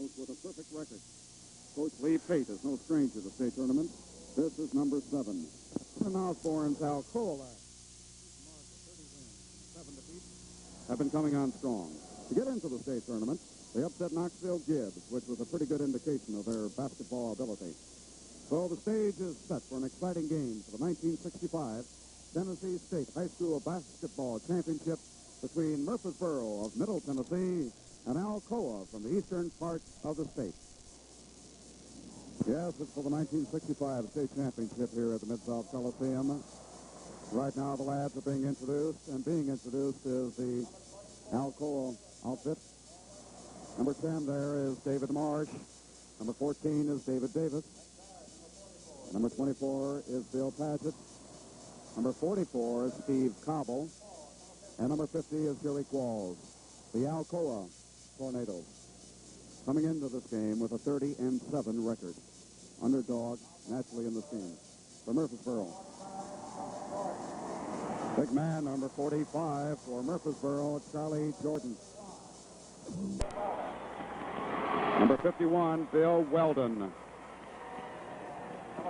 tornadoes with a perfect record. Coach Lee Pate is no stranger to the state tournament. This is number 7. And Osborne's Alcoa mark of 30 wins, 7 defeats, have been coming on strong. To get into the state tournament, they upset Knoxville Gibbs, which was a pretty good indication of their basketball ability. So the stage is set for an exciting game for the 1965 Tennessee State High School Basketball Championship between Murfreesboro of Middle Tennessee and Alcoa from the eastern part of the state. Yes, it's for the 1965 state championship here at the Mid-South Coliseum. Right now the lads are being introduced, and being introduced is the Alcoa outfit. Number 10 there is David Marsh. Number 14 is David Davis. Number 24 is Bill Patchett. Number 44 is Steve Cobble. And number 50 is Jerry Qualls. The Alcoa Tornadoes coming into this game with a 30-7 record. Underdog, naturally in the scene. For Murfreesboro. Big man, number 45 for Murfreesboro, Charlie Jordon. Number 51, Bill Weldon. Number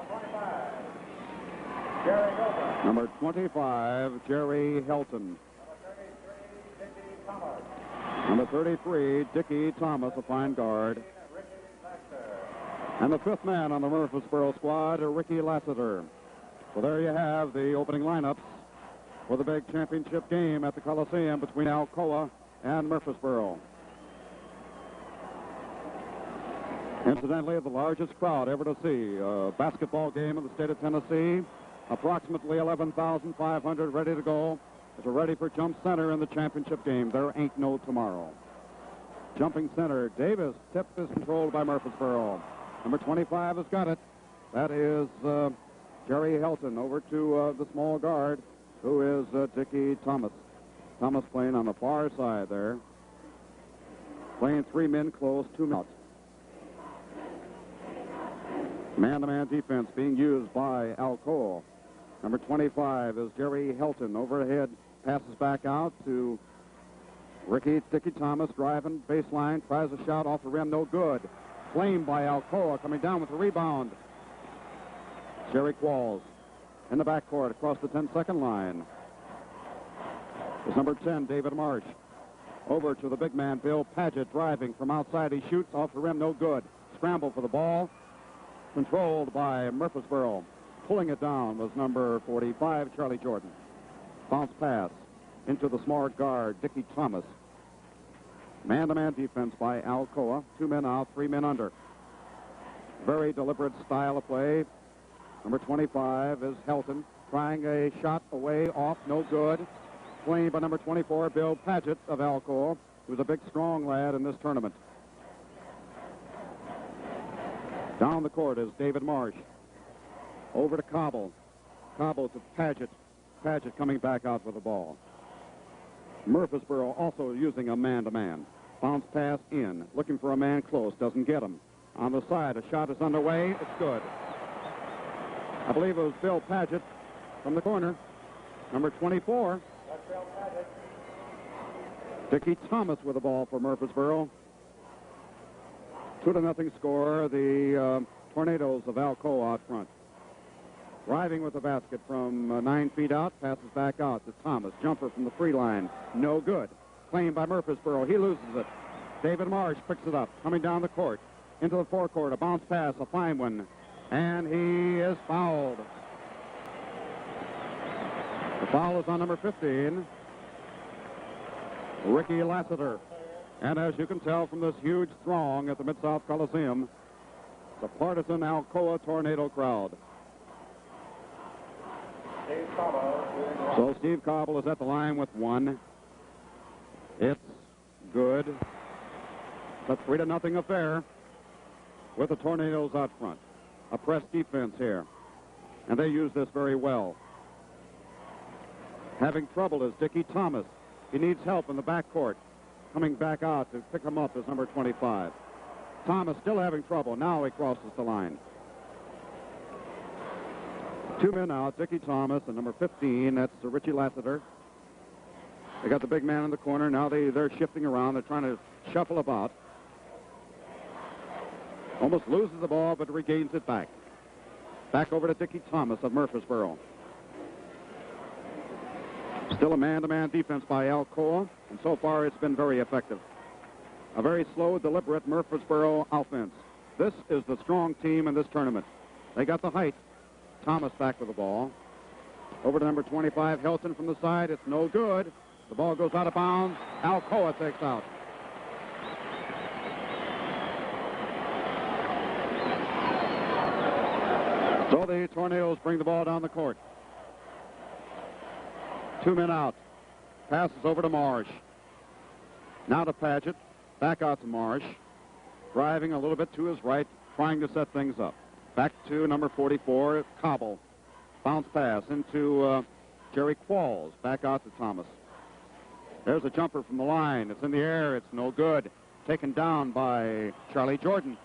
25, Jerry Helton. Number 25, Jerry Helton. Number 33, Dickie Number 33, Dickie Thomas. Thomas, a fine guard. And the fifth man on the Murfreesboro squad, Ricky Lasseter. Well, there you have the opening lineups for the big championship game at the Coliseum between Alcoa and Murfreesboro. Incidentally, the largest crowd ever to see a basketball game in the state of Tennessee. Approximately 11,500 ready to go. As we're ready for jump center in the championship game. There ain't no tomorrow. Jumping center, Davis. Tip is controlled by Murfreesboro. Number 25 has got it. That is Jerry Helton. Over to the small guard, who is Dickie Thomas. Thomas playing on the far side there. Playing 3 men close, 2 men out. Man-to-man defense being used by Alcoa. Number 25 is Jerry Helton. Overhead, passes back out to Dickie Thomas, driving baseline, tries a shot off the rim, no good. Claimed by Alcoa, coming down with the rebound. Jerry Qualls in the backcourt across the 10-second line. It's number 10, David Marsh. Over to the big man, Bill Patchett, driving from outside. He shoots off the rim, no good. Scramble for the ball. Controlled by Murfreesboro. Pulling it down was number 45, Charlie Jordon. Bounce pass into the smart guard, Dickie Thomas. Man-to-man defense by Alcoa. 2 men out, 3 men under. Very deliberate style of play. Number 25 is Helton. Trying a shot away, off, no good. Claimed by number 24, Bill Patchett of Alcoa, who's a big, strong lad in this tournament. Down the court is David Marsh. Over to Cobble. Cobble to Patchett. Patchett coming back out with the ball. Murfreesboro also using a man-to-man. Bounce pass in. Looking for a man close. Doesn't get him. On the side, a shot is underway. It's good. I believe it was Bill Patchett from the corner. Number 24. That's Bill Patchett. Dickie Thomas with the ball for Murfreesboro. 2-0 score. The Tornadoes of Alcoa out front. Driving with the basket from 9 feet out. Passes back out to Thomas. Jumper from the free line. No good. Claimed by Murfreesboro. He loses it. David Marsh picks it up. Coming down the court. Into the forecourt. A bounce pass. A fine one. And he is fouled. The foul is on number 15. Ricky Lasseter. And as you can tell from this huge throng at the Mid-South Coliseum, the partisan Alcoa Tornado crowd. So Steve Cobble is at the line with 1. It's good. It's a 3-0 affair with the Tornadoes out front. A press defense here. And they use this very well. Having trouble is Dickie Thomas. He needs help in the backcourt. Coming back out to pick him up is number 25. Thomas still having trouble. Now he crosses the line. 2 men out, Dickie Thomas and number 15, that's Richie Lasseter. They got the big man in the corner. Now they're shifting around. They're trying to shuffle about. Almost loses the ball, but regains it back. Back over to Dickie Thomas of Murfreesboro. Still a man-to-man defense by Alcoa, and so far it's been very effective. A very slow, deliberate Murfreesboro offense. This is the strong team in this tournament. They got the height. Thomas back with the ball. Over to number 25, Helton from the side. It's no good. The ball goes out of bounds. Alcoa takes out. So the Tornadoes bring the ball down the court. 2 men out. Passes over to Marsh. Now to Paget. Back out to Marsh. Driving a little bit to his right, trying to set things up. Back to number 44, Cobble. Bounce pass into Jerry Qualls. Back out to Thomas. There's a jumper from the line. It's in the air. It's no good. Taken down by Charlie Jordon.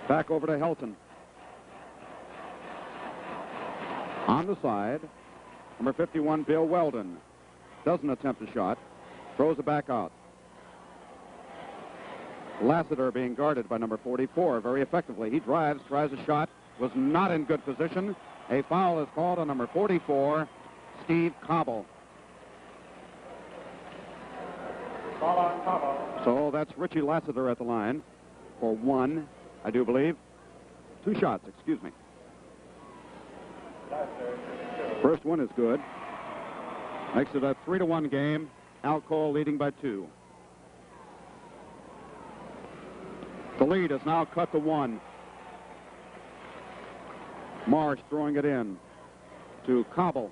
Back over to Helton. On the side, number 51, Bill Weldon. Doesn't attempt a shot. Throws it back out. Lasseter being guarded by number 44 very effectively. He drives, tries a shot, was not in good position. A foul is called on number 44, Steve Cobble. Ball on Cobble. So that's Richie Lasseter at the line for one, I do believe. 2 shots, excuse me. First one is good. Makes it a 3-1 game. Alcoa leading by 2. The lead is now cut to 1. Marsh throwing it in to Cobble.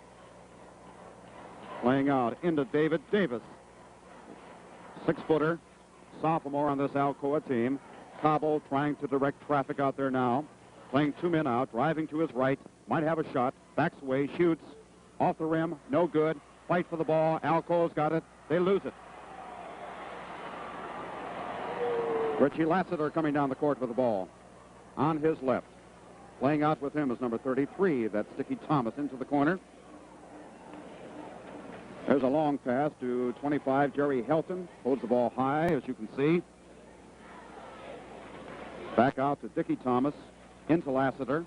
Playing out into David Davis. 6-footer, sophomore on this Alcoa team. Cobble trying to direct traffic out there now. Playing 2 men out, driving to his right. Might have a shot. Backs away, shoots. Off the rim, no good. Fight for the ball. Alcoa's got it. They lose it. Richie Lasseter coming down the court with the ball. On his left. Playing out with him is number 33. That's Dickie Thomas into the corner. There's a long pass to 25, Jerry Helton. Holds the ball high, as you can see. Back out to Dickie Thomas. Into Lasseter.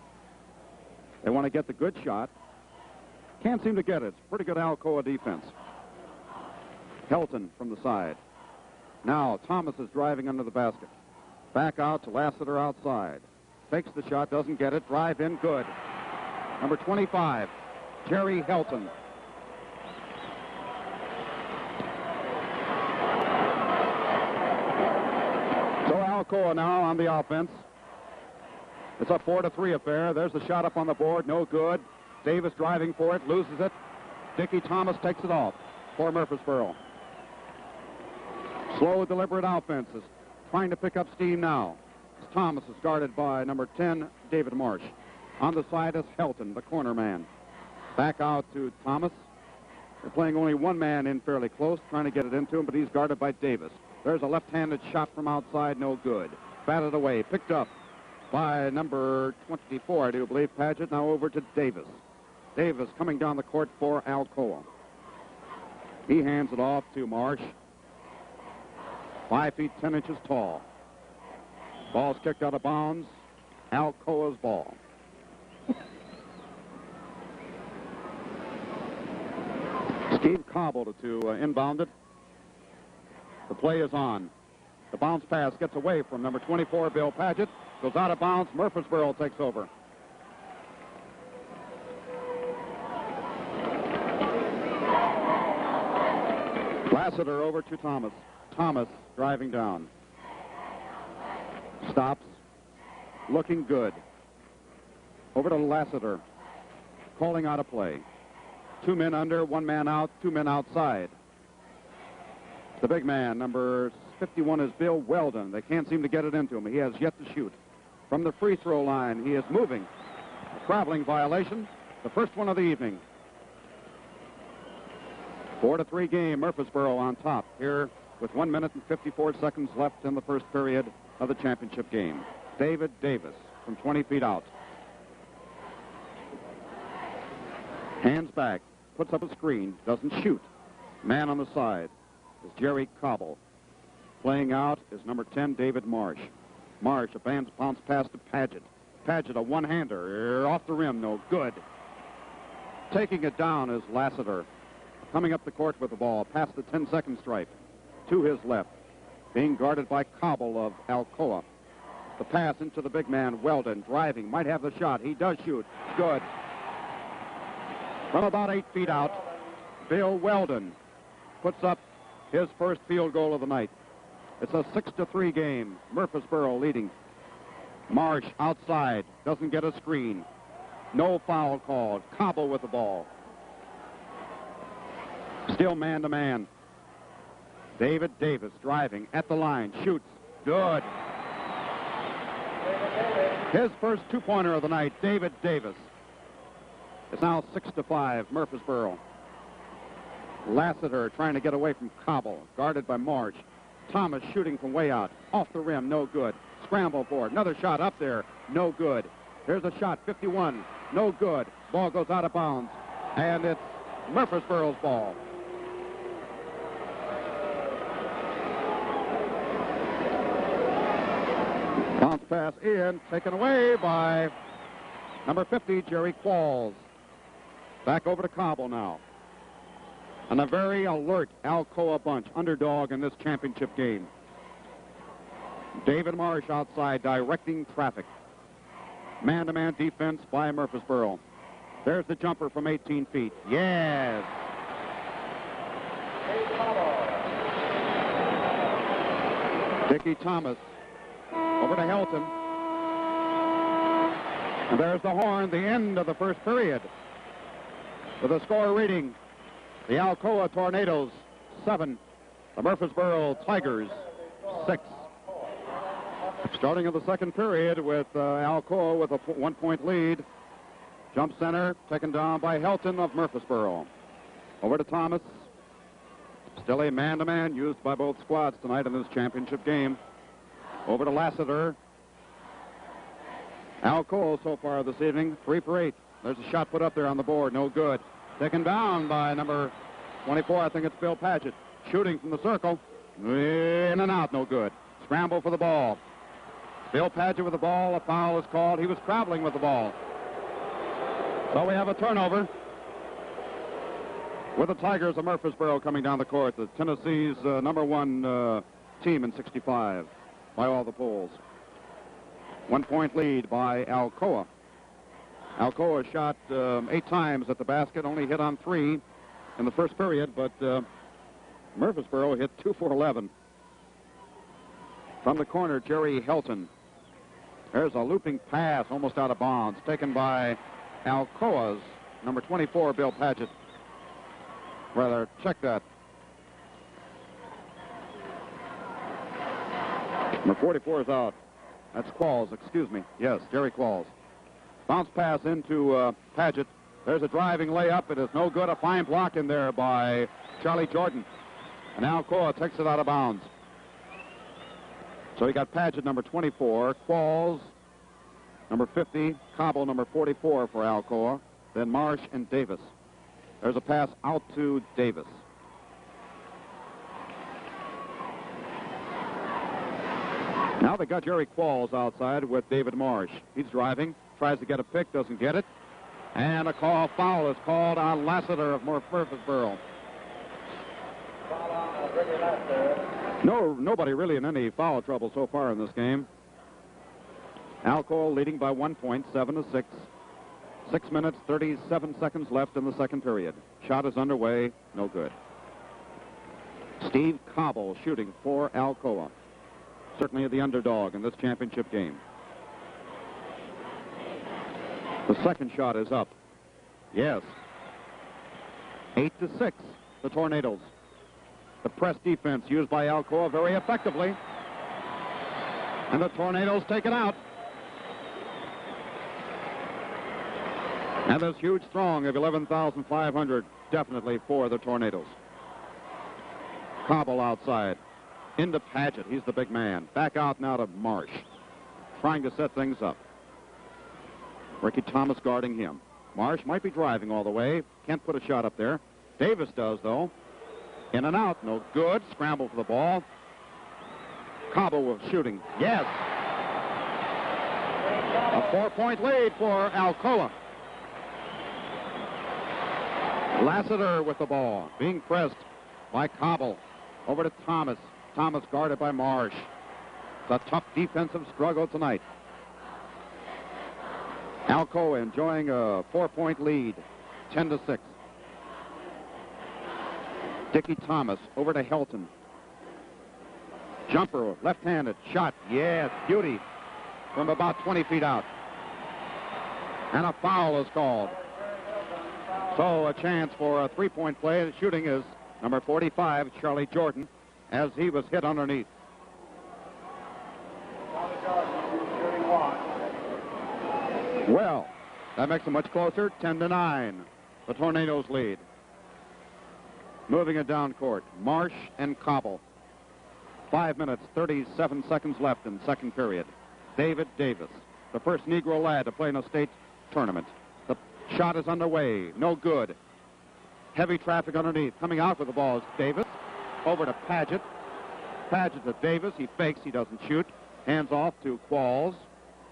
They want to get the good shot. Can't seem to get it. It's pretty good Alcoa defense. Helton from the side. Now Thomas is driving under the basket. Back out to Lasseter outside. Fakes the shot, doesn't get it. Drive in, good. Number 25, Jerry Helton. So Alcoa now on the offense. It's a 4-3 affair. There's the shot up on the board, no good. Davis driving for it, loses it. Dickie Thomas takes it off for Murfreesboro. Slow, deliberate offenses. Trying to pick up steam now. Thomas is guarded by number 10, David Marsh. On the side is Helton, the corner man. Back out to Thomas. They're playing only 1 man in fairly close, trying to get it into him, but he's guarded by Davis. There's a left-handed shot from outside, no good. Batted away, picked up by number 24, I do believe, Paget. Now over to Davis. Davis coming down the court for Alcoa. He hands it off to Marsh. 5 feet 10 inches tall. Ball's kicked out of bounds. Alcoa's ball. Steve Cobble to inbound it. The play is on. The bounce pass gets away from number 24, Bill Paget. Goes out of bounds. Murfreesboro takes over. Lasseter over to Thomas. Thomas driving down. Stops. Looking good. Over to Lasseter. Calling out a play. 2 men under, 1 man out, 2 men outside. The big man, number 51, is Bill Weldon. They can't seem to get it into him. He has yet to shoot. From the free throw line, he is moving. A traveling violation. The first one of the evening. 4-3 game. Murfreesboro on top here with 1 minute and 54 seconds left in the first period of the championship game. David Davis from 20 feet out. Hands back. Puts up a screen. Doesn't shoot. Man on the side is Jerry Cobble. Playing out is number 10, David Marsh. Marsh, a bounce pass to Paget. Paget, a one-hander, off the rim, no good. Taking it down is Lasseter. Coming up the court with the ball, past the 10-second stripe, to his left. Being guarded by Cobble of Alcoa. The pass into the big man, Weldon, driving, might have the shot. He does shoot. Good. From about 8 feet out, Bill Weldon puts up his first field goal of the night. It's a 6-3 game. Murfreesboro leading. Marsh outside, doesn't get a screen. No foul called. Cobble with the ball. Still man-to-man. David Davis driving at the line, shoots. Good. His first two-pointer of the night, David Davis. It's now 6-5, Murfreesboro. Lasseter trying to get away from Cobble, guarded by Marsh. Thomas shooting from way out, off the rim, no good. Scramble for it. Another shot up there, no good. Here's a shot, 51, no good. Ball goes out of bounds, and it's Murfreesboro's ball. Bounce pass in, taken away by number 50, Jerry Qualls. Back over to Cobble now. And a very alert Alcoa bunch, underdog in this championship game. David Marsh outside directing traffic. Man-to-man defense by Murfreesboro. There's the jumper from 18 feet. Yes. Dickie Thomas over to Helton. And there's the horn, the end of the first period. With a score reading, the Alcoa Tornadoes 7, the Murfreesboro Tigers 6. Starting in the second period with Alcoa with a 1-point lead. Jump center taken down by Helton of Murfreesboro. Over to Thomas. Still a man-to-man used by both squads tonight in this championship game. Over to Lasseter. Alcoa so far this evening, 3 for 8. There's a shot put up there on the board, no good. Taken down by number 24, I think it's Bill Paget. Shooting from the circle. In and out, no good. Scramble for the ball. Bill Paget with the ball. A foul is called. He was traveling with the ball. So we have a turnover with the Tigers of Murfreesboro coming down the court. The Tennessee's number one team in 65 by all the polls. 1-point lead by Alcoa. Alcoa shot 8 times at the basket, only hit on 3 in the first period, but Murfreesboro hit 2 for 11. From the corner, Jerry Helton. There's a looping pass, almost out of bounds, taken by Alcoa's number 24, Bill Paget. Rather, check that. Number 44 is out. That's Qualls, excuse me. Yes, Jerry Qualls. Bounce pass into Paget. There's a driving layup. It is no good. A fine block in there by Charlie Jordon. And Alcoa takes it out of bounds. So we got Paget, number 24, Qualls, number 50, Cobble, number 44 for Alcoa, then Marsh and Davis. There's a pass out to Davis. Now they got Jerry Qualls outside with David Marsh. He's driving, tries to get a pick, doesn't get it. And a foul is called on Lasseter of Murfreesboro. Nobody really in any foul trouble so far in this game. Alcoa leading by 1 point, 7-6. 6 minutes, 37 seconds left in the second period. Shot is underway, no good. Steve Cobble shooting for Alcoa. Certainly the underdog in this championship game. The second shot is up. Yes. 8-6, the Tornadoes. The press defense used by Alcoa very effectively. And the Tornadoes take it out. And this huge throng of 11,500 definitely for the Tornadoes. Cobble outside. Into Paget. He's the big man. Back out now to Marsh. Trying to set things up. Ricky Thomas guarding him. Marsh might be driving all the way. Can't put a shot up there. Davis does, though. In and out. No good. Scramble for the ball. Cobble with shooting. Yes. A 4-point lead for Alcoa. Lasseter with the ball, being pressed by Cobble. Over to Thomas. Thomas guarded by Marsh. It's a tough defensive struggle tonight. Alcoa enjoying a 4-point lead, 10-6. Dickie Thomas over to Helton. Jumper, left-handed, shot. Yes, beauty from about 20 feet out. And a foul is called. So a chance for a 3-point play. The shooting is number 45, Charlie Jordon, as he was hit underneath. Well, that makes it much closer, 10-9. The Tornadoes lead. Moving it down court, Marsh and Cobble. 5 minutes, 37 seconds left in second period. David Davis, the first Negro lad to play in a state tournament. The shot is underway, no good. Heavy traffic underneath. Coming out with the ball is Davis. Over to Paget. Paget to Davis. He fakes, he doesn't shoot. Hands off to Qualls.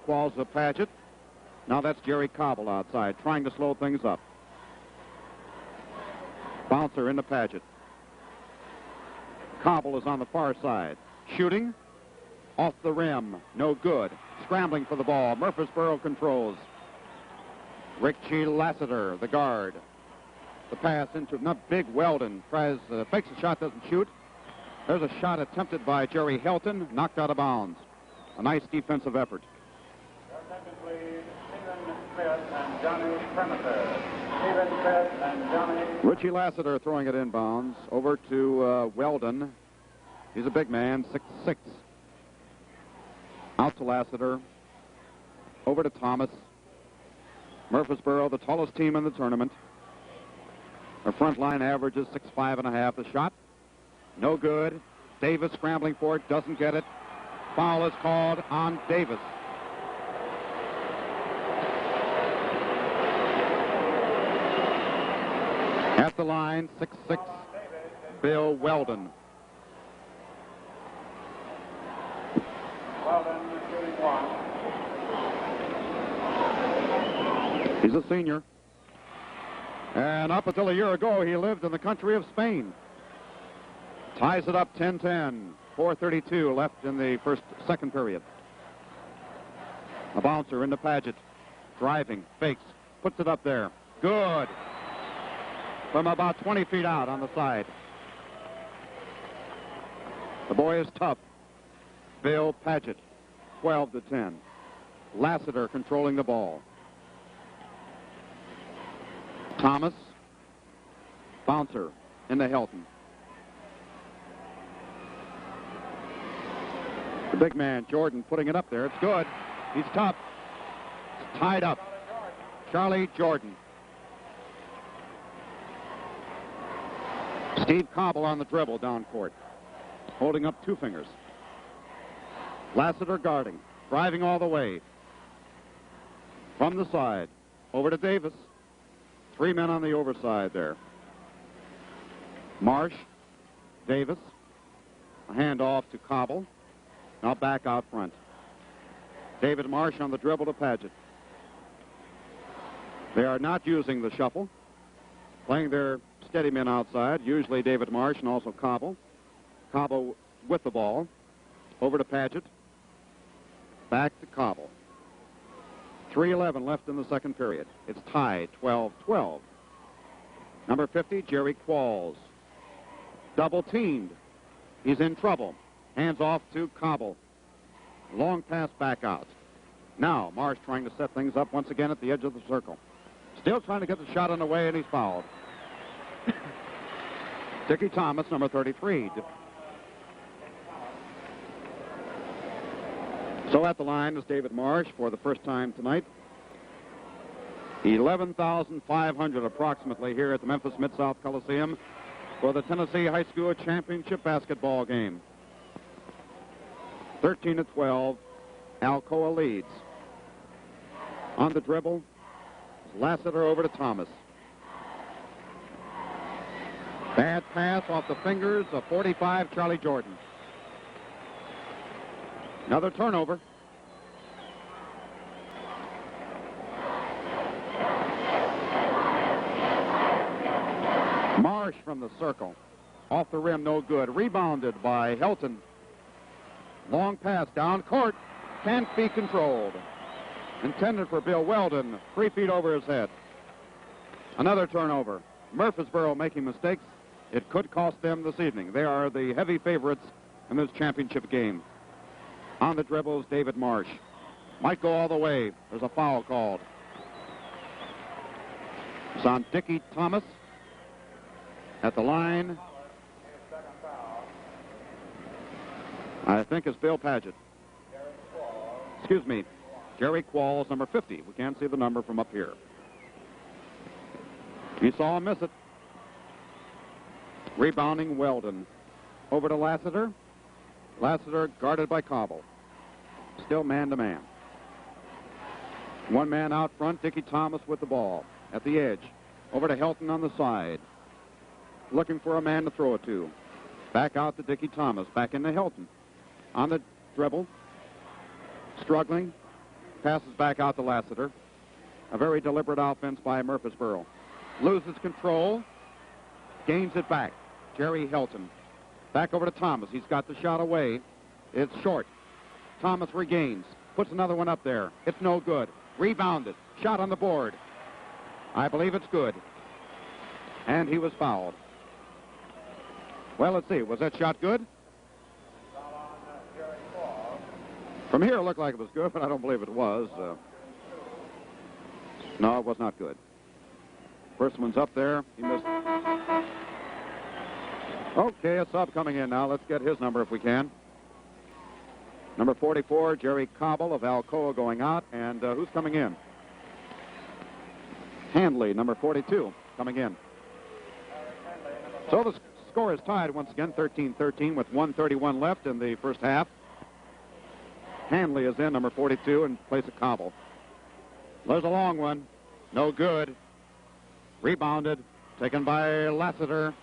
Qualls to Paget. Now that's Jerry Cobble outside, trying to slow things up. Bouncer into Paget. Cobble is on the far side. Shooting. Off the rim. No good. Scrambling for the ball. Murfreesboro controls. Richie Lasseter, the guard. The pass into not big Weldon. Tries, fakes the shot, doesn't shoot. There's a shot attempted by Jerry Helton, knocked out of bounds. A nice defensive effort. Richie Lasseter throwing it inbounds over to Weldon. He's a big man, 6'6". Out to Lasseter. Over to Thomas. Murfreesboro, the tallest team in the tournament. Their front line averages 6'5.5". The shot, no good. Davis scrambling for it, doesn't get it. Foul is called on Davis. At the line, 6'6", Bill Weldon. Weldon shooting one. He's a senior. And up until a year ago, he lived in the country of Spain. Ties it up 10-10. 4:32 left in the second period. A bouncer into Paget. Driving, fakes, puts it up there. Good. From about 20 feet out on the side. The boy is tough. Bill Paget, 12-10. Lasseter controlling the ball. Thomas. Bouncer into Helton. The big man, Jordon, putting it up there. It's good. He's tough. It's tied up. Charlie Jordon. Steve Cobble on the dribble down court. Holding up two fingers. Lasseter guarding. Driving all the way. From the side. Over to Davis. Three men on the overside there. Marsh. Davis. A handoff to Cobble. Now back out front. David Marsh on the dribble to Paget. They are not using the shuffle. Playing their steady men outside, usually David Marsh and also Cobble. Cobble with the ball. Over to Paget. Back to Cobble. 3:11 left in the second period. It's tied 12-12. Number 50, Jerry Qualls. Double teamed. He's in trouble. Hands off to Cobble. Long pass back out. Now Marsh trying to set things up once again at the edge of the circle. Still trying to get the shot on the way, and he's fouled. Dickie Thomas, number 33. So at the line is David Marsh for the first time tonight. 11,500 approximately here at the Memphis Mid-South Coliseum for the Tennessee High School Championship basketball game. 13-12, Alcoa leads. On the dribble, Lasseter over to Thomas. Bad pass off the fingers of 45, Charlie Jordon. Another turnover. Marsh from the circle. Off the rim, no good. Rebounded by Helton. Long pass down court. Can't be controlled. Intended for Bill Weldon. 3 feet over his head. Another turnover. Murfreesboro making mistakes. It could cost them this evening. They are the heavy favorites in this championship game. On the dribbles, David Marsh. Might go all the way. There's a foul called. It's on Dickie Thomas. At the line, I think it's Bill Paget. Excuse me, Jerry Qualls, number 50. We can't see the number from up here. He saw him miss it. Rebounding Weldon. Over to Lasseter. Lasseter guarded by Cobble. Still man-to-man. One man out front, Dickie Thomas with the ball. At the edge. Over to Helton on the side. Looking for a man to throw it to. Back out to Dickie Thomas. Back into Helton. On the dribble. Struggling. Passes back out to Lasseter. A very deliberate offense by Murfreesboro. Loses control. Gains it back. Jerry Helton. Back over to Thomas. He's got the shot away. It's short. Thomas regains. Puts another one up there. It's no good. Rebounded. Shot on the board. I believe it's good. And he was fouled. Well, let's see. Was that shot good? From here, it looked like it was good, but I don't believe it was. No, it was not good. First one's up there. He missed. Okay, a sub coming in now. Let's get his number if we can. Number 44, Jerry Cobble of Alcoa going out. And who's coming in? Handley, number 42, coming in. So the score is tied once again, 13-13, with 1:31 left in the first half. Handley is in, number 42, in place of Cobble. There's a long one. No good. Rebounded. Taken by Lasseter.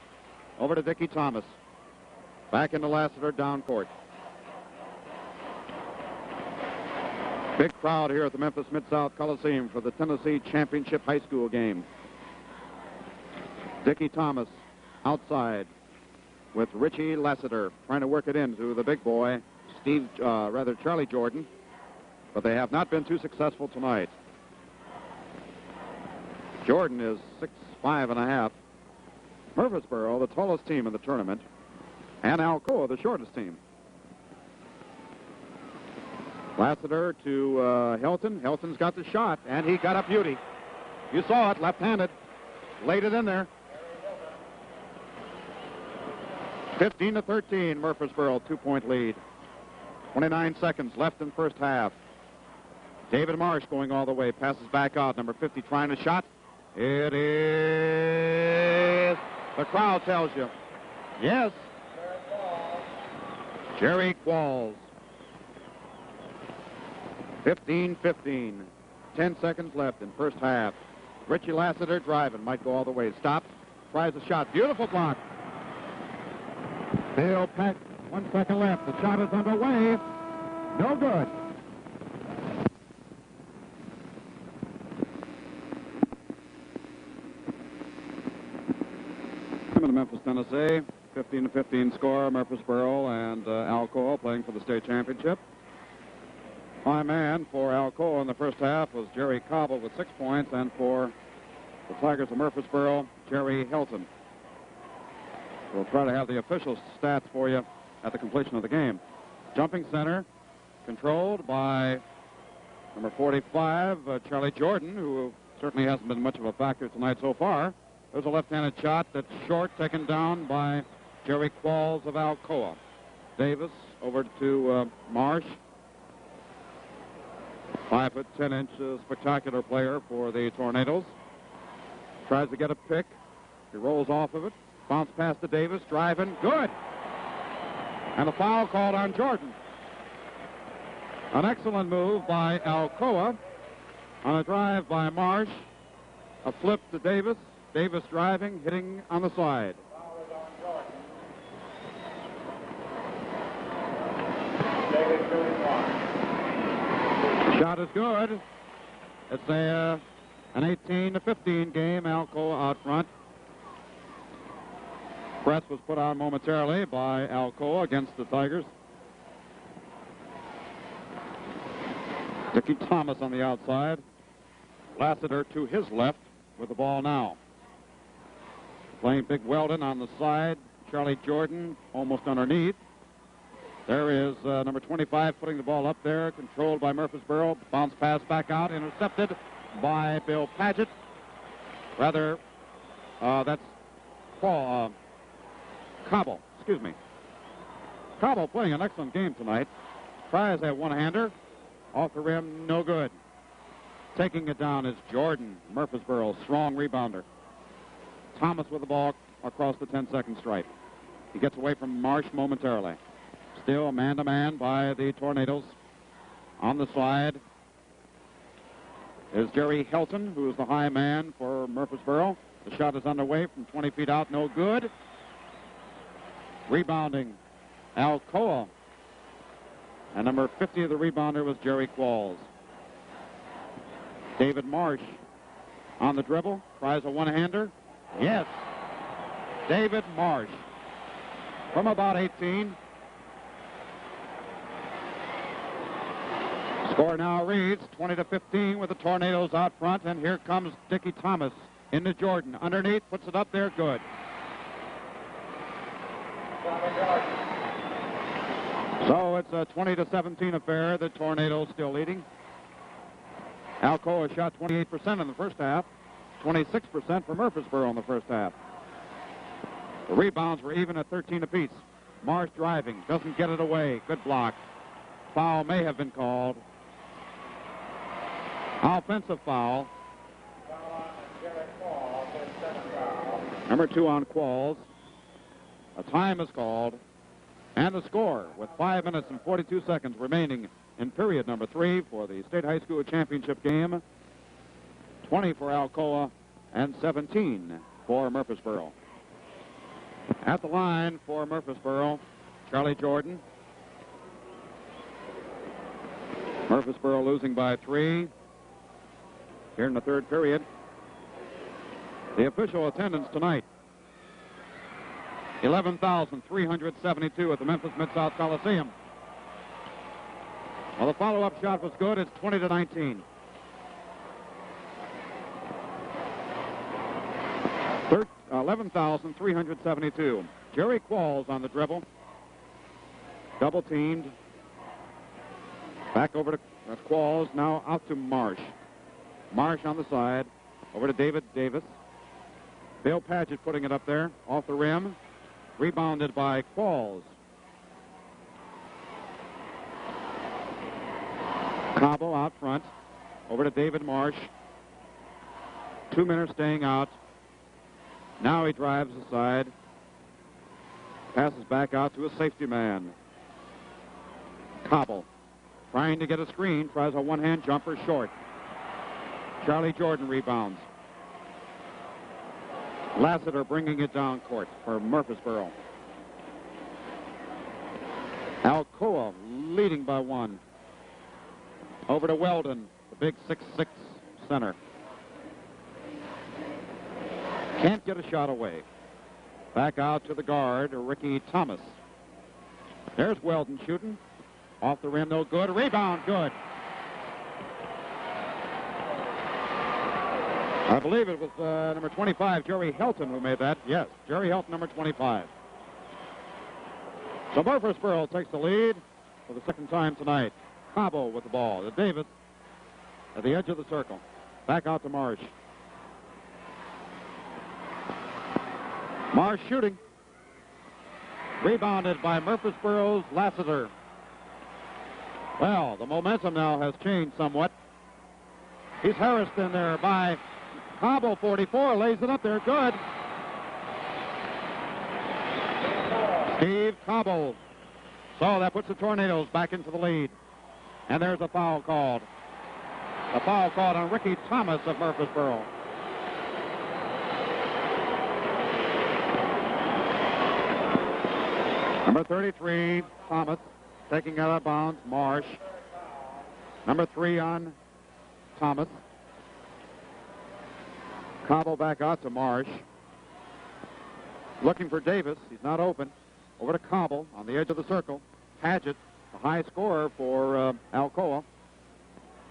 Over to Dickie Thomas. Back into Lasseter, down court. Big crowd here at the Memphis Mid-South Coliseum for the Tennessee Championship High School game. Dickie Thomas outside with Richie Lasseter trying to work it into the big boy, Charlie Jordon. But they have not been too successful tonight. Jordon is 6'5½". Murfreesboro, the tallest team in the tournament, and Alcoa, the shortest team. Lasseter to Helton. Helton's got the shot, and he got a beauty. You saw it, left-handed. Laid it in there. 15-13, Murfreesboro, 2-point lead. 29 seconds left in first half. David Marsh going all the way. Passes back out. Number 50 trying a shot. It is. The crowd tells you. Yes. Jerry Qualls. 15-15. 10 seconds left in first half. Richie Lasseter driving. Might go all the way. Stops. Tries a shot. Beautiful block. Bill Peck. 1 second left. The shot is underway. No good. Coming to Memphis, Tennessee. 15-15 score. Murfreesboro and Alcoa playing for the state championship. My man for Alcoa in the first half was Jerry Cobble with 6 points, and for the Tigers of Murfreesboro, Jerry Helton. We'll try to have the official stats for you at the completion of the game. Jumping center, controlled by number 45, Charlie Jordon, who certainly hasn't been much of a factor tonight so far. There's a left-handed shot that's short, taken down by Jerry Qualls of Alcoa. Davis over to Marsh. 5'10" spectacular player for the Tornadoes. Tries to get a pick. He rolls off of it. Bounce pass to Davis. Driving. Good. And a foul called on Jordon. An excellent move by Alcoa on a drive by Marsh. A flip to Davis. Davis driving, hitting on the side. Shot is good. It's an 18-15 game. Alcoa out front. Press was put on momentarily by Alcoa against the Tigers. Dickie Thomas on the outside. Lasseter to his left with the ball now. Playing big Weldon on the side. Charlie Jordon almost underneath. There is number 25 putting the ball up there, controlled by Murfreesboro. Bounce pass back out, intercepted by Bill Paget. Rather, that's Paul Cobble. Excuse me. Cobble playing an excellent game tonight. Tries a one-hander. Off the rim, no good. Taking it down is Jordon, Murfreesboro, strong rebounder. Thomas with the ball across the 10-second stripe. He gets away from Marsh momentarily. Still man-to-man by the Tornadoes. On the side is Jerry Helton, who is the high man for Murfreesboro. The shot is underway from 20 feet out, no good. Rebounding, Alcoa. And number 50 of the rebounder was Jerry Qualls. David Marsh on the dribble, tries a one-hander. Yes, David Marsh from about 18. Score now reads 20-15 with the Tornadoes out front, and here comes Dickie Thomas into Jordon. Underneath, puts it up there, good. So it's a 20-17 affair. The Tornadoes still leading. Alcoa shot 28% in the first half, 26% for Murfreesboro in the first half. The rebounds were even at 13 apiece. Marsh driving, doesn't get it away. Good block. Foul may have been called. Offensive foul. Number 2 on Qualls. A time is called. And the score with 5 minutes and 42 seconds remaining in period number 3 for the State High School Championship game. 20 for Alcoa and 17 for Murfreesboro. At the line for Murfreesboro, Charlie Jordon. Murfreesboro losing by 3 here in the third period. The official attendance tonight, 11,372 at the Memphis Mid-South Coliseum. Well, the follow-up shot was good. It's 20-19. 11,372. Jerry Qualls on the dribble. Double teamed. Back over to Qualls. Now out to Marsh. Marsh on the side. Over to David Davis. Bill Paget putting it up there. Off the rim. Rebounded by Qualls. Cobble out front. Over to David Marsh. 2 minutes staying out. Now he drives aside. Passes back out to a safety man. Cobble trying to get a screen. Tries a one-hand jumper short. Charlie Jordon rebounds. Lasseter bringing it down court for Murfreesboro. Alcoa leading by 1. Over to Weldon, the big 6'6" center. Can't get a shot away. Back out to the guard, Ricky Thomas. There's Weldon shooting. Off the rim, no good. Rebound, good. I believe it was number 25, Jerry Helton, who made that. Yes, Jerry Helton, number 25. So Murfreesboro takes the lead for the second time tonight. Cobble with the ball. To Davis at the edge of the circle. Back out to Marsh. Marsh shooting. Rebounded by Murfreesboro's Lasseter. Well, the momentum now has changed somewhat. He's harassed in there by Cobble, 44, lays it up there, good. Steve Cobble. So that puts the Tornadoes back into the lead. And there's a foul called. A foul called on Ricky Thomas of Murfreesboro. Number 33, Thomas, taking out of bounds, Marsh. Number 3 on Thomas. Cobble back out to Marsh. Looking for Davis. He's not open. Over to Cobble on the edge of the circle. Paget, the high scorer for Alcoa.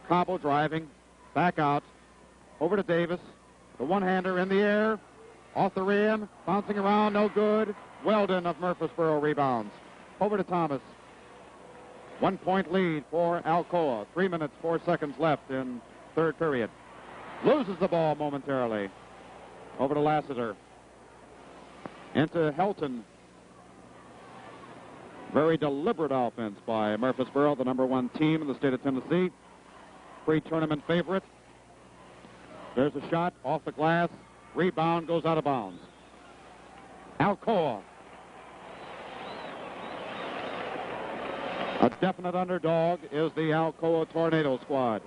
Cobble driving. Back out. Over to Davis. The one-hander in the air. Off the rim. Bouncing around. No good. Weldon of Murfreesboro rebounds. Over to Thomas. 1 point lead for Alcoa. 3 minutes, 4 seconds left in third period. Loses the ball momentarily. Over to Lasseter. Into Helton. Very deliberate offense by Murfreesboro, the #1 team in the state of Tennessee. Pre-tournament favorite. There's a shot off the glass. Rebound goes out of bounds. Alcoa. A definite underdog is the Alcoa Tornado squad.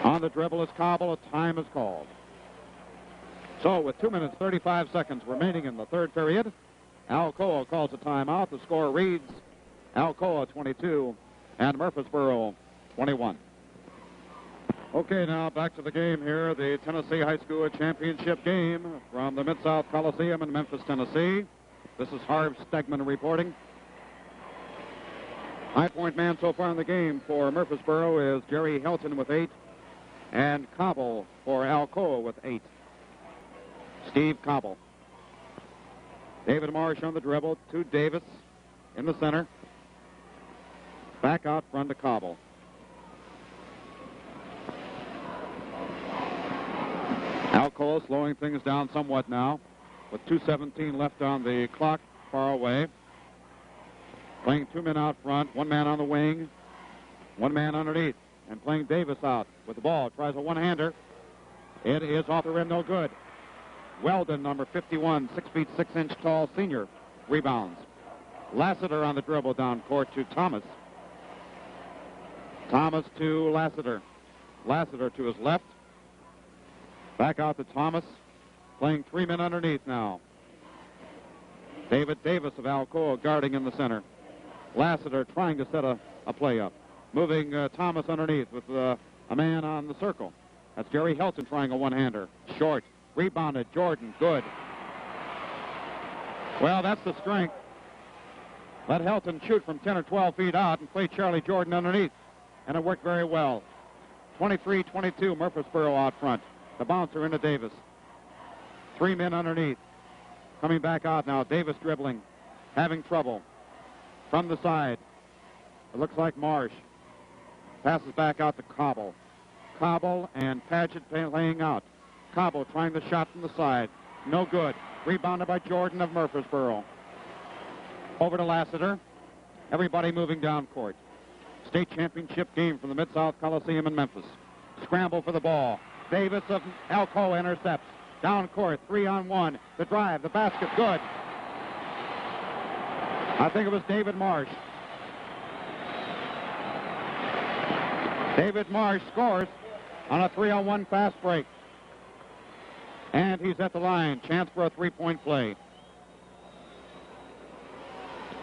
On the dribble is Cobble. A time is called. So with 2 minutes, 35 seconds remaining in the third period, Alcoa calls a timeout. The score reads Alcoa 22 and Murfreesboro 21. Okay, now back to the game here. The Tennessee High School Championship game from the Mid-South Coliseum in Memphis, Tennessee. This is Harv Stegman reporting. High-point man so far in the game for Murfreesboro is Jerry Helton with 8, and Cobble for Alcoa with 8. Steve Cobble. David Marsh on the dribble to Davis in the center. Back out front to Cobble. Alcoa slowing things down somewhat now with 2:17 left on the clock, far away. Playing 2 men out front, 1 man on the wing, 1 man underneath, and playing Davis out with the ball. Tries a one-hander. It is off the rim, no good. Weldon, number 51, 6 feet 6 inch tall senior, rebounds. Lasseter on the dribble down court to Thomas. Thomas to Lasseter. Lasseter to his left. Back out to Thomas. Playing 3 men underneath now. David Davis of Alcoa guarding in the center. Lasseter trying to set a play up. Moving Thomas underneath with a man on the circle. That's Jerry Helton trying a one-hander. Short. Rebounded. Jordon. Good. Well, that's the strength. Let Helton shoot from 10 or 12 feet out and play Charlie Jordon underneath. And it worked very well. 23-22, Murfreesboro out front. The bouncer into Davis. 3 men underneath. Coming back out now. Davis dribbling. Having trouble. From the side. It looks like Marsh. Passes back out to Cobble. Cobble and Paget playing out. Cobble trying the shot from the side. No good. Rebounded by Jordon of Murfreesboro. Over to Lasseter. Everybody moving down court. State championship game from the Mid-South Coliseum in Memphis. Scramble for the ball. Davis of Alcoa intercepts. Down court, 3-on-1. The drive, the basket, good. I think it was David Marsh. David Marsh scores on a 3-on-1 fast break. And he's at the line. Chance for a 3-point play.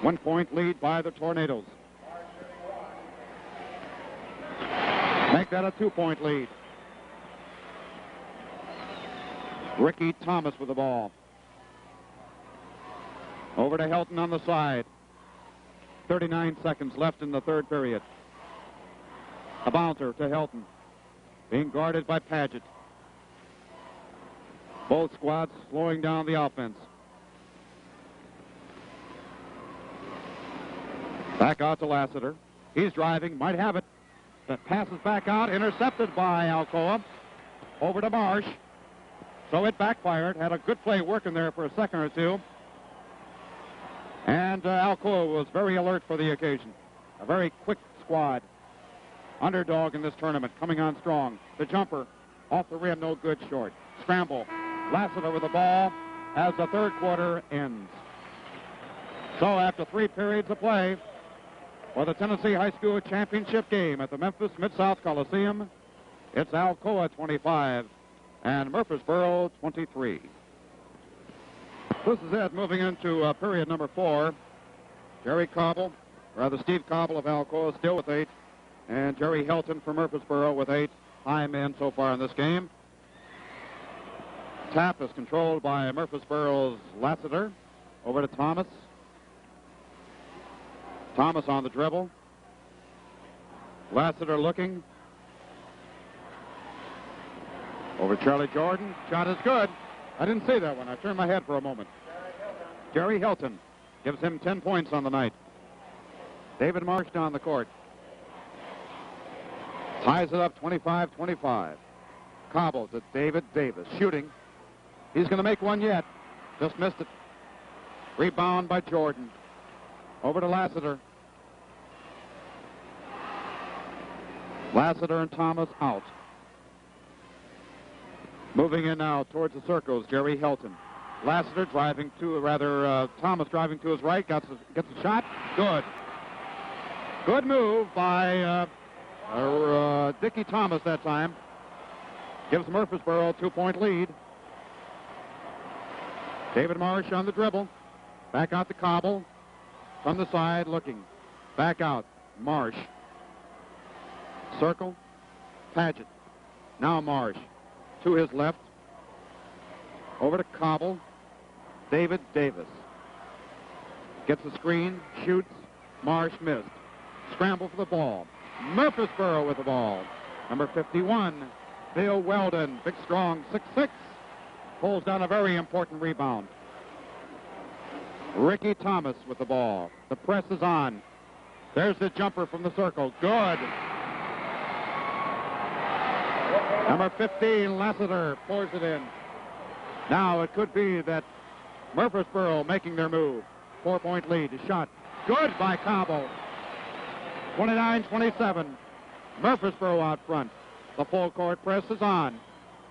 1 point lead by the Tornadoes. Make that a 2-point lead. Ricky Thomas with the ball. Over to Helton on the side. 39 seconds left in the third period. A bouncer to Helton. Being guarded by Paget. Both squads slowing down the offense. Back out to Lasseter. He's driving, might have it. That passes back out, intercepted by Alcoa. Over to Marsh. So it backfired. Had a good play working there for a second or two. And Alcoa was very alert for the occasion. A very quick squad. Underdog in this tournament, coming on strong. The jumper off the rim, no good, short. Scramble. Lasseter with the ball as the third quarter ends. So after 3 periods of play for the Tennessee High School Championship game at the Memphis Mid-South Coliseum, it's Alcoa 25 and Murfreesboro 23. This is it, moving into period number 4. Steve Cobble of Alcoa still with 8, and Jerry Helton from Murfreesboro with 8 high men so far in this game. tap is controlled by Murfreesboro's Lasseter. Over to Thomas. Thomas on the dribble. Lasseter looking. Over Charlie Jordon. Shot is good. I didn't see that one. I turned my head for a moment. Jerry Helton gives him 10 points on the night. David Marsh down the court. Ties it up 25-25. Cobbles at David Davis. Shooting. He's going to make one yet. Just missed it. Rebound by Jordon. Over to Lasseter. Lasseter and Thomas out. Moving in now towards the circles, Jerry Helton. Lasseter driving to, Thomas driving to his right, gets a shot. Good. Good move by Dickie Thomas that time. Gives Murfreesboro a 2-point lead. David Marsh on the dribble. Back out to Cobble. From the side, looking. Back out. Marsh. Circle. Paget. Now Marsh. To his left. Over to Cobble. David Davis. Gets the screen. Shoots. Marsh missed. Scramble for the ball. Murfreesboro with the ball. Number 51, Bill Weldon. Big, strong, 6'6". Pulls down a very important rebound. Ricky Thomas with the ball. The press is on. There's the jumper from the circle. Good. Number 15, Lasseter, pours it in. Now it could be that Murfreesboro making their move. 4-point lead. A shot. Good by Cobble. 29-27. Murfreesboro out front. The full court press is on.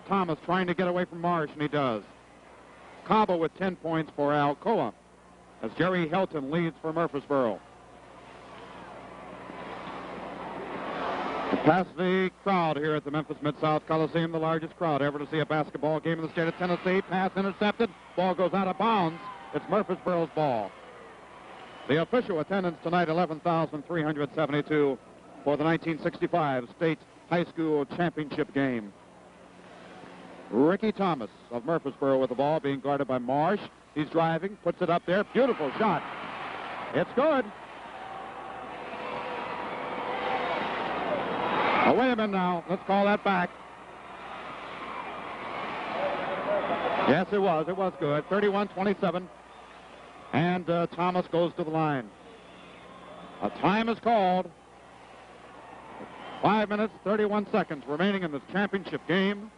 Thomas trying to get away from Marsh, and he does. Cobble with 10 points for Alcoa, as Jerry Helton leads for Murfreesboro. Past the crowd here at the Memphis Mid-South Coliseum, the largest crowd ever to see a basketball game in the state of Tennessee. Pass intercepted. Ball goes out of bounds. It's Murfreesboro's ball. The official attendance tonight, 11,372 for the 1965 state high school championship game. Ricky Thomas of Murfreesboro with the ball, being guarded by Marsh. He's driving, puts it up there. Beautiful shot. It's good. Oh, wait a minute now. Let's call that back. Yes, it was. It was good. 31-27. And Thomas goes to the line. A time is called. 5 minutes, 31 seconds remaining in this championship game.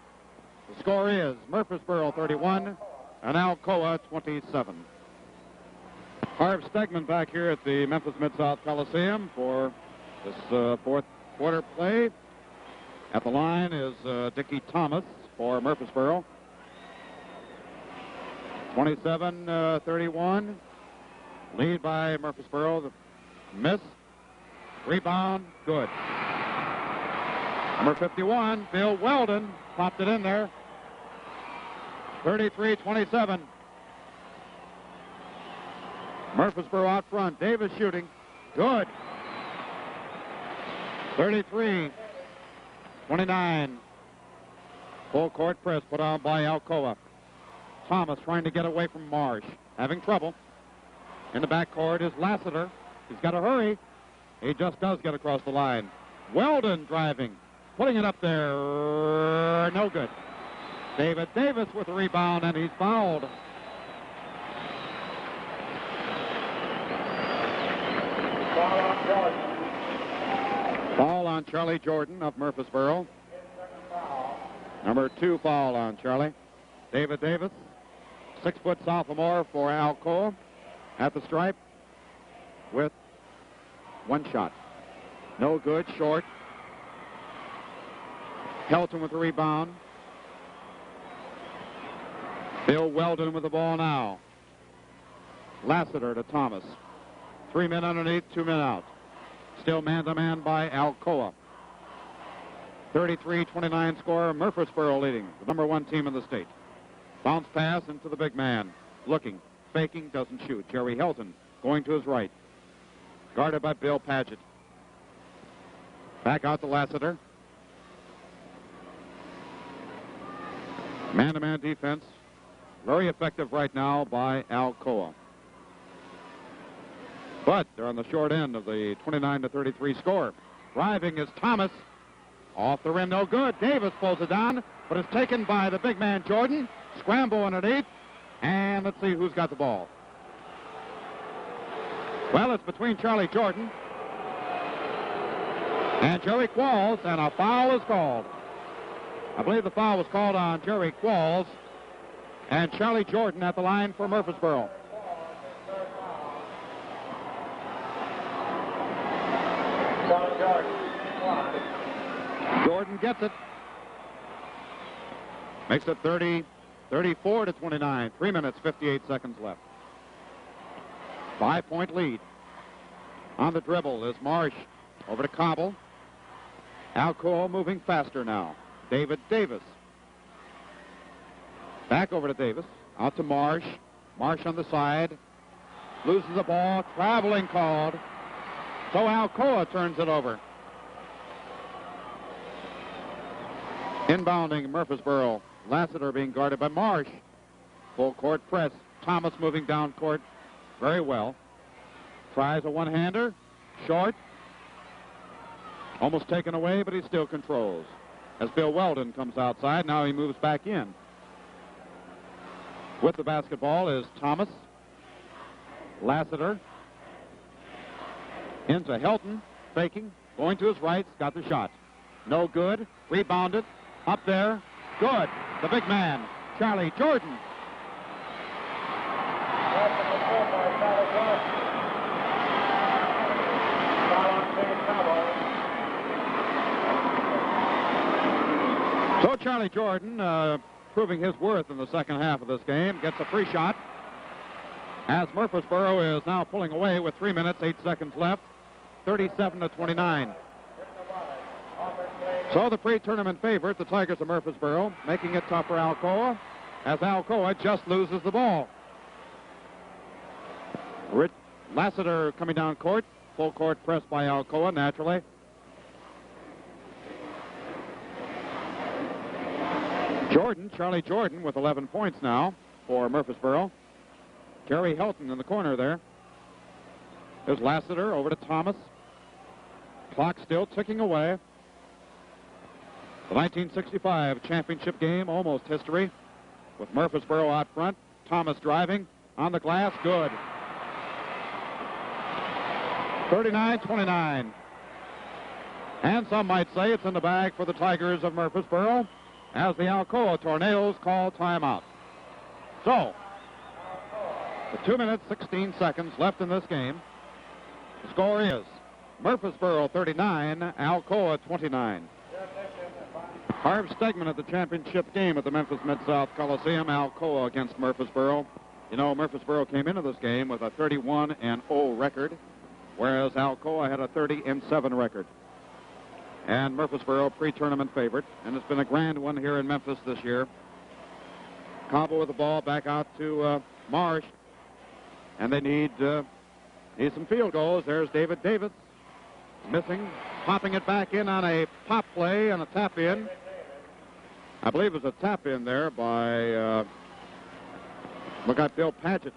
The score is Murfreesboro 31 and Alcoa 27. Harv Stegman back here at the Memphis Mid-South Coliseum for this fourth quarter play. At the line is Dickie Thomas for Murfreesboro. 27-31. Lead by Murfreesboro. The miss. Rebound. Good. Number 51, Bill Weldon, popped it in there. 33-27. Murfreesboro out front. Davis shooting. Good. 33-29. Full court press put on by Alcoa. Thomas trying to get away from Marsh. Having trouble. In the backcourt is Lasseter. He's got to hurry. He just does get across the line. Weldon driving. Putting it up there. No good. David Davis with the rebound, and he's fouled. Foul on Charlie Jordon of Murfreesboro. Number 2 foul on Charlie. David Davis, 6-foot sophomore for Alcoa, at the stripe with one shot. No good, short. Helton with the rebound. Bill Weldon with the ball now. Lasseter to Thomas. 3 men underneath, 2 men out. Still man-to-man by Alcoa. 33-29 score, Murfreesboro leading, the number 1 team in the state. Bounce pass into the big man. Looking, faking, doesn't shoot. Jerry Helton going to his right. Guarded by Bill Paget. Back out to Lasseter. Man-to-man defense Very effective right now by Alcoa. But they're on the short end of the 29-33 score. Driving is Thomas. Off the rim, no good. Davis pulls it down, but it's taken by the big man, Jordon. Scramble underneath. And let's see who's got the ball. Well, it's between Charlie Jordon and Jerry Qualls, and a foul is called. I believe the foul was called on Jerry Qualls and Charlie Jordon at the line for Murfreesboro. Jordon gets it. Makes it 34-29. 3 minutes, 58 seconds left. 5-point lead. On the dribble is Marsh. Over to Cobble. Alcoa moving faster now. David Davis. Back over to Davis. Out to Marsh. Marsh on the side. Loses the ball. Traveling called. So Alcoa turns it over. Inbounding Murfreesboro. Lasseter being guarded by Marsh. Full court press. Thomas moving down court very well. Tries a one-hander. Short. Almost taken away, but he still controls. As Bill Weldon comes outside, now he moves back in. With the basketball is Thomas. Lasseter. Into Helton. Faking. Going to his right. Got the shot. No good. Rebounded. Up there. Good. The big man, Charlie Jordon. So Charlie Jordon proving his worth in the second half of this game. Gets a free shot. As Murfreesboro is now pulling away with 3 minutes, 8 seconds left. 37-29. So the pre-tournament favorite, the Tigers of Murfreesboro, making it tough for Alcoa, as Alcoa just loses the ball. Lasseter coming down court. Full court press by Alcoa, naturally. Jordon, Charlie Jordon, with 11 points now for Murfreesboro. Jerry Helton in the corner there. There's Lasseter over to Thomas. Clock still ticking away. The 1965 championship game, almost history, with Murfreesboro out front. Thomas driving on the glass, good. 39-29. And some might say it's in the bag for the Tigers of Murfreesboro as the Alcoa Tornadoes call timeout. So, the 2 minutes, 16 seconds left in this game. The score is Murfreesboro 39, Alcoa 29. Harv Stegman at the championship game at the Memphis Mid-South Coliseum, Alcoa against Murfreesboro. You know, Murfreesboro came into this game with a 31-0 record, whereas Alcoa had a 30-7 record. And Murfreesboro, pre-tournament favorite, and it's been a grand one here in Memphis this year. Cobble with the ball back out to Marsh, and they need some field goals. There's David Davis, missing, popping it back in on a pop play and a tap-in. I believe it was a tap-in there by, look at Bill Paget.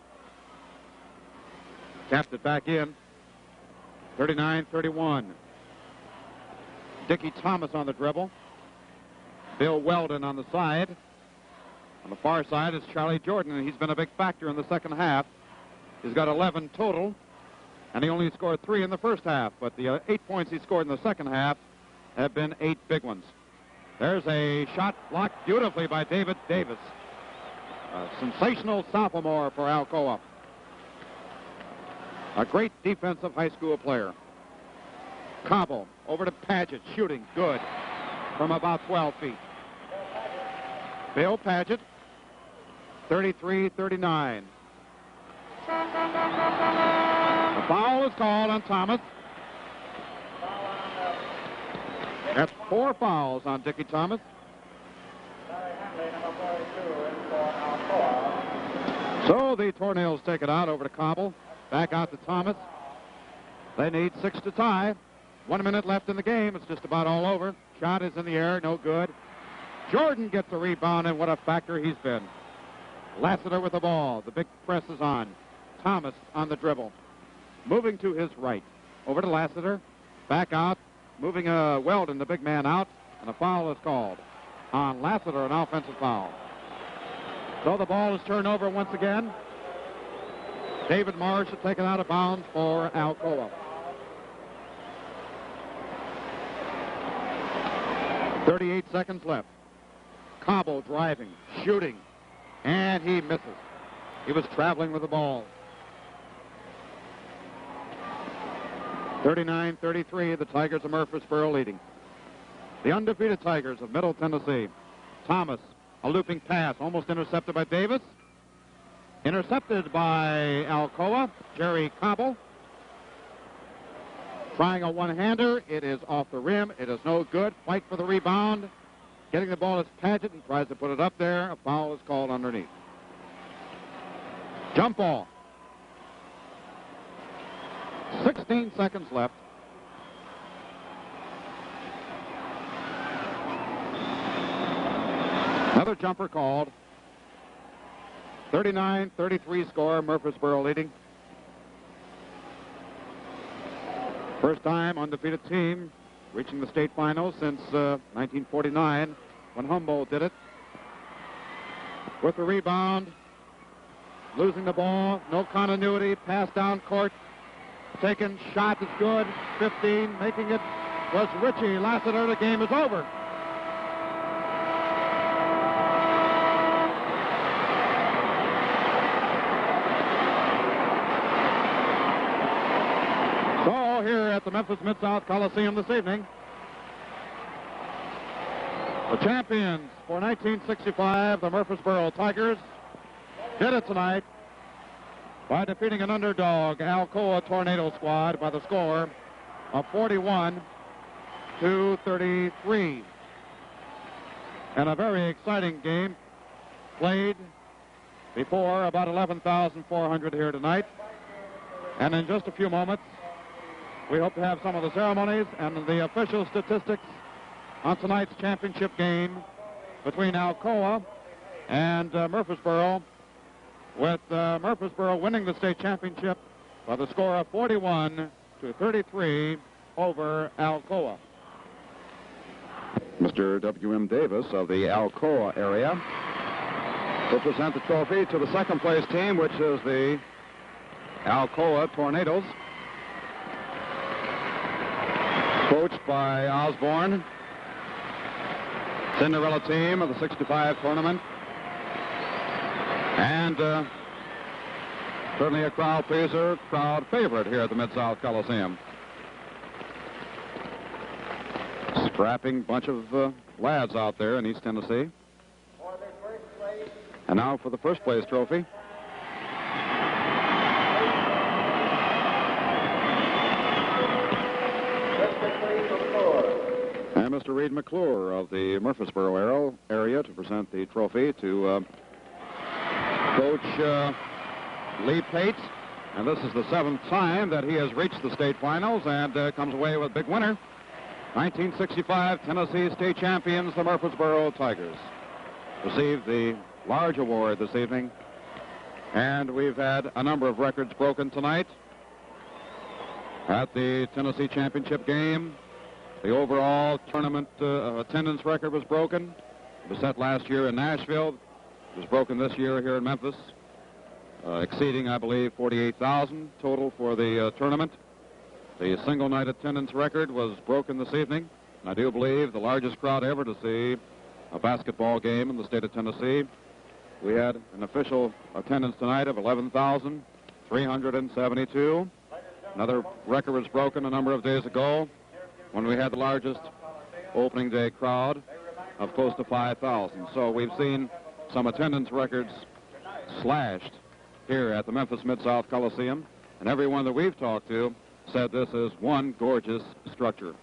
Tapped it back in. 39-31. Dickie Thomas on the dribble. Bill Weldon on the side. On the far side is Charlie Jordon, and he's been a big factor in the second half. He's got 11 total, and he only scored 3 in the first half, but the 8 points he scored in the second half have been 8 big ones. There's a shot blocked beautifully by David Davis. A sensational sophomore for Alcoa. A great defensive high school player. Cobble over to Paget, shooting, good, from about 12 feet. Bill Paget, 33-39. The foul is called on Thomas. That's 4 fouls on Dickie Thomas. So the Tornadoes take it out over to Cobble. Back out to Thomas. They need 6 to tie. 1 minute left in the game. It's just about all over. Shot is in the air, no good. Jordon gets the rebound, and what a factor he's been. Lasseter with the ball. The big press is on. Thomas on the dribble. Moving to his right. Over to Lasseter. Back out. Moving Weldon, the big man, out. And a foul is called on Lasseter, an offensive foul. So the ball is turned over once again. David Marsh is taken out of bounds for Alcoa. 38 seconds left. Cabo driving, shooting, and he misses. He was traveling with the ball. 39-33, the Tigers of Murfreesboro leading. The undefeated Tigers of Middle Tennessee. Thomas, a looping pass, almost intercepted by Davis. Intercepted by Alcoa, Jerry Cabo. Trying a one-hander. It is off the rim. It is no good. Fight for the rebound. Getting the ball is Paget. He tries to put it up there. A foul is called underneath. Jump ball. 16 seconds left. Another jumper called. 39-33 score, Murfreesboro leading. First time undefeated team reaching the state finals since 1949 when Humboldt did it. With the rebound, losing the ball, no continuity, pass down court, taken, shot is good, 15, making it was Richie Lasseter. The game is over. So here at the Memphis Mid-South Coliseum this evening, the champions for 1965, the Murfreesboro Tigers, did it tonight by defeating an underdog Alcoa Tornado squad by the score of 41-33. And a very exciting game played before about 11,400 here tonight. And in just a few moments, we hope to have some of the ceremonies and the official statistics on tonight's championship game between Alcoa and Murfreesboro, with Murfreesboro winning the state championship by the score of 41-33 over Alcoa. Mr. W.M. Davis of the Alcoa area will present the trophy to the second place team, which is the Alcoa Tornadoes, coached by Osborne. Cinderella team of the 65 tournament. And certainly a crowd pleaser, crowd favorite here at the Mid-South Coliseum. Scrapping bunch of lads out there in East Tennessee. And now for the first place trophy. And Mr. Reed McClure of the Murfreesboro area to present the trophy to Coach Lee Pate. And this is the 7th time that he has reached the state finals and comes away with a big winner. 1965 Tennessee state champions, the Murfreesboro Tigers, received the large award this evening. And we've had a number of records broken tonight at the Tennessee championship game. The overall tournament attendance record was broken. It was set last year in Nashville. It was broken this year here in Memphis, exceeding, I believe, 48,000 total for the tournament. The single night attendance record was broken this evening. And I do believe the largest crowd ever to see a basketball game in the state of Tennessee. We had an official attendance tonight of 11,372. Another record was broken a number of days ago when we had the largest opening day crowd of close to 5,000. So we've seen some attendance records slashed here at the Memphis Mid-South Coliseum, and everyone that we've talked to said this is one gorgeous structure.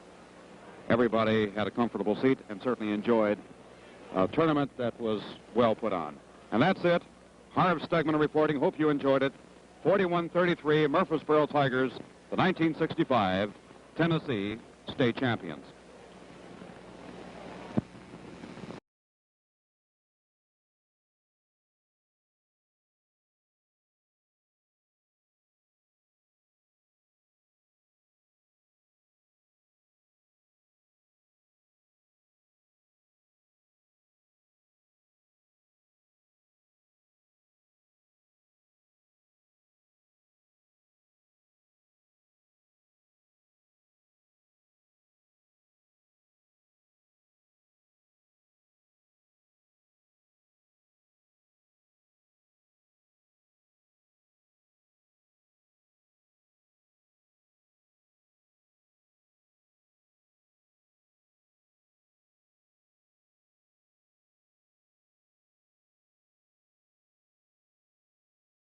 Everybody had a comfortable seat and certainly enjoyed a tournament that was well put on. And that's it. Harv Stegman reporting. Hope you enjoyed it. 41-33 Murfreesboro Tigers, the 1965 Tennessee state champions.